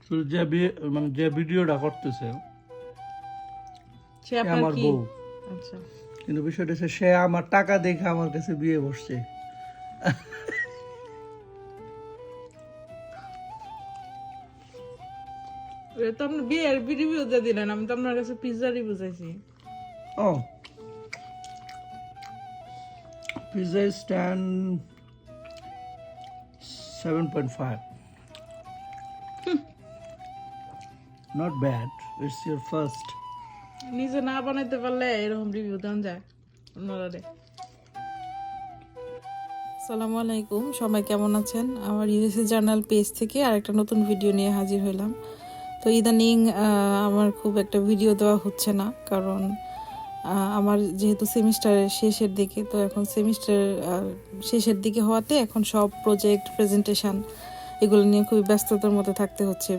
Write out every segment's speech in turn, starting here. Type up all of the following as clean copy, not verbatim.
তো মানে যে ভিডিওটা করতেছে সে সে আপনার আমার কি? বউ, আচ্ছা, কিন্তু বিষয়টা হচ্ছে সে আমার টাকা দেখে আমার কাছে বিয়ে বসছে। এটা তো আপনি বিয়ের রিভিউ দিয়ে দিলেন, আমি তো আপনার কাছে পিৎজা রিভিউ চাইছি। ও, pizza stand 7.5, not bad, it's your first. নিজে না বানাইতে পারলে এরকম রিভিউ দেন যায় আপনারা। আসসালামু আলাইকুম, সবাই কেমন আছেন? আমার ইউএসএ জার্নাল পেজ থেকে আরেকটা নতুন ভিডিও নিয়ে হাজির হলাম। তো ইদানিং আমার খুব একটা ভিডিও দেওয়া হচ্ছে না, কারণ আমার যেহেতু সেমিস্টারের শেষের দিকে, তো এখন সেমিস্টার শেষের দিকে হওয়াতে এখন সব প্রজেক্ট প্রেজেন্টেশন এগুলো নিয়ে খুবই ব্যস্ততার মধ্যে থাকতে হচ্ছে।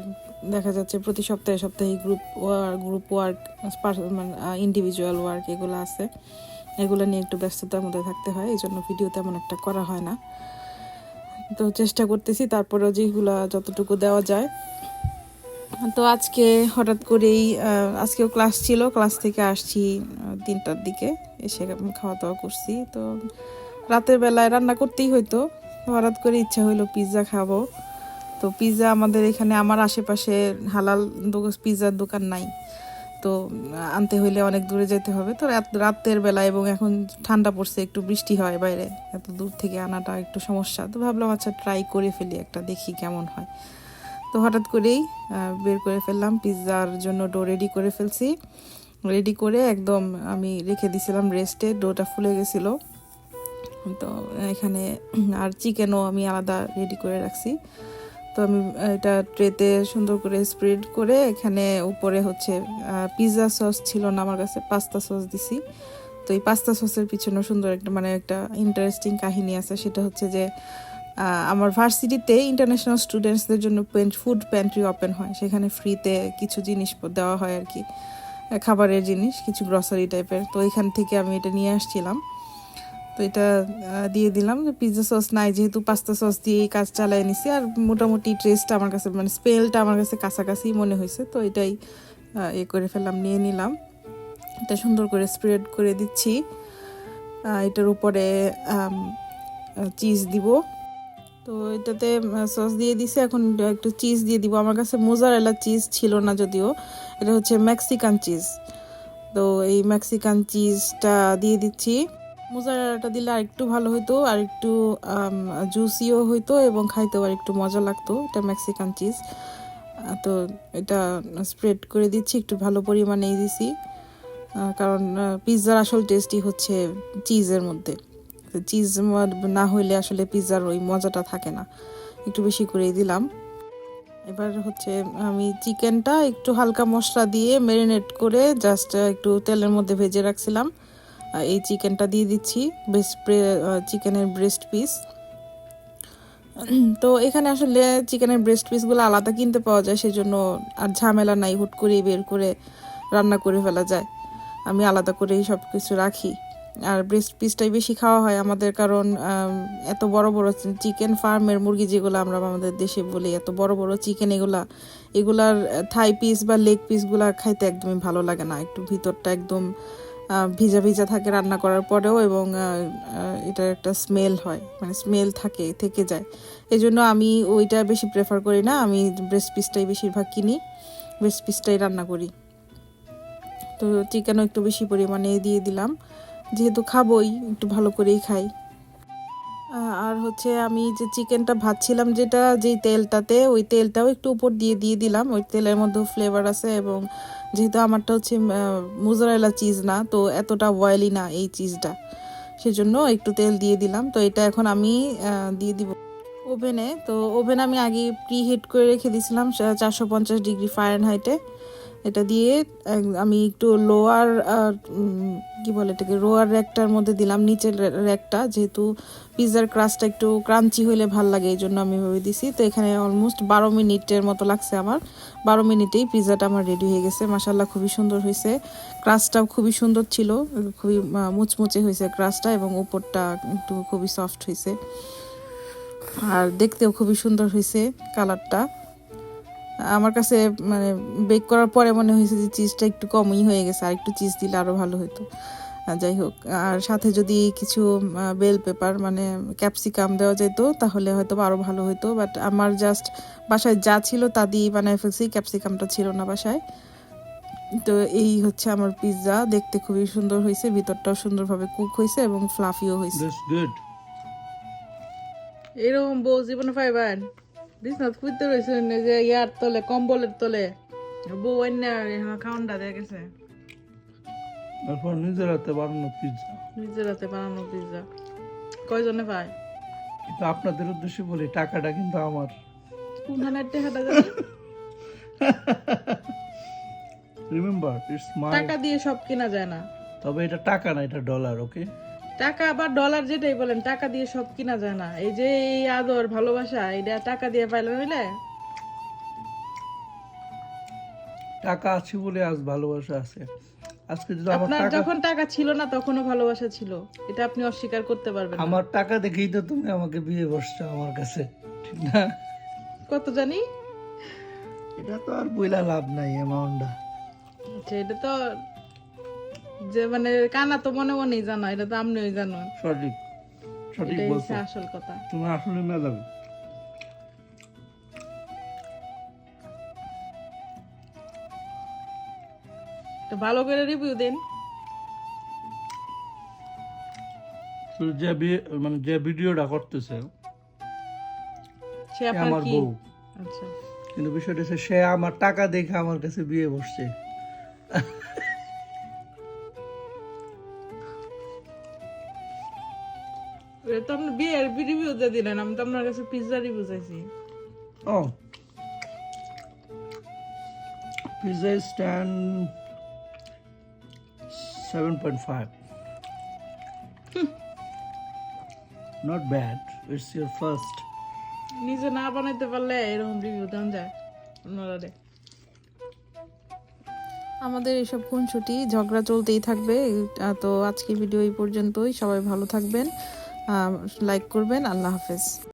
দেখা যাচ্ছে প্রতি সপ্তাহে সপ্তাহে গ্রুপ ওয়ার্ক, মানে ইন্ডিভিজুয়াল ওয়ার্ক এগুলো আছে, এগুলো নিয়ে একটু ব্যস্ততার মধ্যে থাকতে হয়, এই জন্য ভিডিও তেমন একটা করা হয় না। তো চেষ্টা করতেছি তারপরেও যেগুলো যতটুকু দেওয়া যায়। তো আজকে হঠাৎ করেই আজকেও ক্লাস ছিল, ক্লাস থেকে আসছি 3টার দিকে, এসে খাওয়া দাওয়া করছি। তো রাতের বেলায় রান্না করতেই হইতো, হঠাৎ করে ইচ্ছা হইলো পিৎজা খাবো। তো পিৎজা আমাদের এখানে আমার আশেপাশে হালাল পিৎজার দোকান নাই, তো আনতে হইলে অনেক দূরে যেতে হবে। তো রাতের বেলা এবং এখন ঠান্ডা পড়ছে, একটু বৃষ্টি হয় বাইরে, এত দূর থেকে আনাটা একটু সমস্যা। তো ভাবলাম আচ্ছা ট্রাই করে ফেলি একটা, দেখি কেমন হয়। তো হঠাৎ করেই বের করে ফেললাম, পিৎজার জন্য ডো রেডি করে ফেলছি। রেডি করে একদম আমি রেখে দিয়েছিলাম রেস্টে, ডোটা ফুলে গেছিলো। তো এখানে আর চিকেনও আমি আলাদা রেডি করে রাখছি। তো আমি এটা ট্রেতে সুন্দর করে স্প্রেড করে, এখানে উপরে হচ্ছে পিৎজা সস ছিল না আমার কাছে, পাস্তা সস দিছি। তো এই পাস্তা সসের পিছনে সুন্দর একটা মানে একটা ইন্টারেস্টিং কাহিনী আছে। সেটা হচ্ছে যে আমার ভার্সিটিতে ইন্টারন্যাশনাল স্টুডেন্টসদের জন্য ফুড প্যান্ট্রি ওপেন হয়, সেখানে ফ্রিতে কিছু জিনিস দেওয়া হয় আর কি, খাবারের জিনিস, কিছু গ্রসারি টাইপের। তো এখান থেকে আমি এটা নিয়ে আসছিলাম, তো এটা দিয়ে দিলাম। পিৎজা সস নাই যেহেতু, পাস্তা সস দিয়ে কাজ চালিয়ে নিছি। আর মোটামুটি টেস্টটা আমার কাছে মানে স্মেলটা আমার কাছে কাছাকাছি মনে হয়েছে, তো এটাই করে ফেললাম, নিয়ে নিলাম। এটা সুন্দর করে স্প্রেড করে দিচ্ছি। এটার উপরে চিজ দিব। তো এটাতে সস দিয়ে দিছি, এখন একটু চিজ দিয়ে দিব। আমার কাছে মোজারেলা চিজ ছিল না যদিও, এটা হচ্ছে মেক্সিকান চিজ। তো এই মেক্সিকান চিজটা দিয়ে দিচ্ছি। মোজারেলাটা দিলে আর একটু ভালো হইতো, আর একটু জুসিও হইতো এবং খাইতেও আর একটু মজা লাগতো। এটা মেক্সিকান চিজ। তো এটা স্প্রেড করে দিচ্ছি, একটু ভালো পরিমাণেই দিছি, কারণ পিৎজার আসল টেস্টই হচ্ছে চিজের মধ্যে। চিজ না হইলে আসলে পিৎজার ওই মজাটা থাকে না। একটু বেশি করেই দিলাম। এবার হচ্ছে আমি চিকেনটা একটু হালকা মশলা দিয়ে ম্যারিনেট করে জাস্ট একটু তেলের মধ্যে ভেজে রাখছিলাম, এই চিকেনটা দিয়ে দিচ্ছি, চিকেনের ব্রেস্ট পিস। তো এখানে আসলে চিকেনের ব্রেস্ট পিসগুলো আলাদা কিনতে পাওয়া যায়, সেজন্য আর ঝামেলা নাই, হুট করে বের করে রান্না করে ফেলা যায়। আমি আলাদা করেই সব কিছু রাখি। আর ব্রেস্ট পিসটাই বেশি খাওয়া হয় আমাদের, কারণ এত বড় বড় চিকেন ফার্মের মুরগি যেগুলো আমরা আমাদের দেশে বলি, এত বড় বড় চিকেন এগুলার থাই পিস বা লেগ পিসগুলা খাইতে একদমই ভালো লাগে না। একটু ভিতরটা একদম ভিজা ভিজা থাকে রান্না করার পরেও, এবং এটার একটা স্মেল হয়, মানে স্মেল থেকে যায়। এই জন্য আমি ওইটা বেশি প্রেফার করি না, আমি ব্রেস্ট পিসটাই বেশিরভাগ কিনি, ব্রেস্ট পিসটাই রান্না করি। তো চিকেনও একটু বেশি পরিমাণে দিয়ে দিলাম, যেহেতু খাবোই একটু ভালো করেই খাই। আর হচ্ছে আমি যে চিকেনটা ভাজছিলাম যেই তেলটাতে, ওই তেলটাও একটু উপর দিয়ে দিলাম। ওই তেলের মধ্যেও ফ্লেভার আছে, এবং যেহেতু আমারটা হচ্ছে মোজারেলা চিজ না, তো এতটা অয়েলি না এই চিজটা, সেজন্য একটু তেল দিয়ে দিলাম। তো এটা এখন আমি দিয়ে দিব ওভেনে। তো ওভেন আমি আগে প্রিহিট করে রেখে দিয়েছিলাম 450 ডিগ্রি ফারেনহাইটে। এটা দিয়ে আমি একটু লোয়ার কি বলে এটাকে, রোয়ার র্যাকটার মধ্যে দিলাম, নিচের র্যাকটা, যেহেতু পিৎজার ক্রাস্টটা একটু ক্রাঞ্চি হইলে ভাল লাগে, এই জন্য আমি ভেবে দিছি। তো এখানে অলমোস্ট 12 মিনিটের মতো লাগছে আমার। 12 মিনিটেই পিৎজাটা আমার রেডি হয়ে গেছে। মাশাআল্লাহ খুবই সুন্দর হয়েছে, ক্রাস্টটাও খুবই সুন্দর ছিল, খুবই মুচমুচে হয়েছে ক্রাস্টটা, এবং উপরটা একটু খুবই সফট হয়েছে, আর দেখতেও খুবই সুন্দর হয়েছে কালারটা। আমার কাছে মানে বেক করার পরে মনে হয়েছে যে চিজটা একটু কমই হয়ে গেছে, আর একটু চিজ দিলে আরও ভালো হতো। যাই হোক, আর সাথে যদি কিছু বেল পেপার মানে ক্যাপসিকাম দেওয়া যেত তাহলে হয়তো আরও ভালো হতো, বাট আমার জাস্ট বাসায় যা ছিল তা দিয়ে বানায় ফেলছি, ক্যাপসিকামটা ছিল না বাসায়। তো এই হচ্ছে আমার পিৎজা, দেখতে খুবই সুন্দর হয়েছে, ভিতরটাও সুন্দরভাবে কুক হয়েছে এবং ফ্লাফিও হয়েছে। That's good. এরকম বউ জীবনে পাইবেন? বিছনাথ খুঁজতে রয়েছে যে ইয়ার তলে, কম্বলের তলে বউ অন্য খাওয়ানটা দিয়ে গেছে। তারপর নিজের হাতে বানানো পিৎজা। নিজের হাতে বানানো পিৎজা কয়জনে পায়? কিন্তু আপনাদের উদ্দেশ্যে বলি, টাকাটা কিন্তু আমার। কোনখানে টেকাটা জানি? Remember, it's my. টাকা দিয়ে সব কিনা যায় না। তবে এটা টাকা না, এটা ডলার। ওকে, টাকা বা ডলার যেটাই বলেন, টাকা দিয়ে সব কিনা যায় না। এই যে এই আদর ভালোবাসা, এটা টাকা দিয়ে পাইলে হইলে? টাকা আছে বলে আজ ভালোবাসা আছে। আজকে যদি আমার আপনার টাকা, যখন টাকা ছিল না তখনও ভালোবাসা ছিল, এটা আপনি অস্বীকার করতে পারবেন না। আমার টাকা দেখেই তো তুমি আমাকে বিয়ে বসছো আমার কাছে, ঠিক না? কত জানি? এটা তো আর বইলা লাভ নাই অ্যামাউন্টটা। আচ্ছা, এটা তো যে মানে কানা তো মনে মনেই জানো, এটা তো আপনিও জানো। সঠিক, সঠিক এটাই বলছো। হচ্ছে আসল কথা। তুমি আসলে মেধাবী। তো ভালো করে রিভিউ দিন। তো মানে যে ভিডিওটা করতেছে সে সে আপনার আমার কি? বউ, আচ্ছা, কিন্তু বিষয়টা হচ্ছে সে আমার টাকা দেখে আমার কাছে বিয়ে বসছে। এটা তো আপনি বিয়ের রিভিউ দিয়ে দিলেন, আমি তো আপনার কাছে পিৎজা রিভিউ চাইছি। ও, pizza stand 7.5. Not bad. It's your first. নিজে না বানাইতে পারলে এরকম রিভিউ দেন যায় আপনারা। আমাদের এসব খুনসুটি ঝগড়া চলতেই থাকবে। তো আজকের ভিডিও এই পর্যন্তই। সবাই ভালো থাকবেন, লাইক করবেন। আল্লাহ হাফেজ।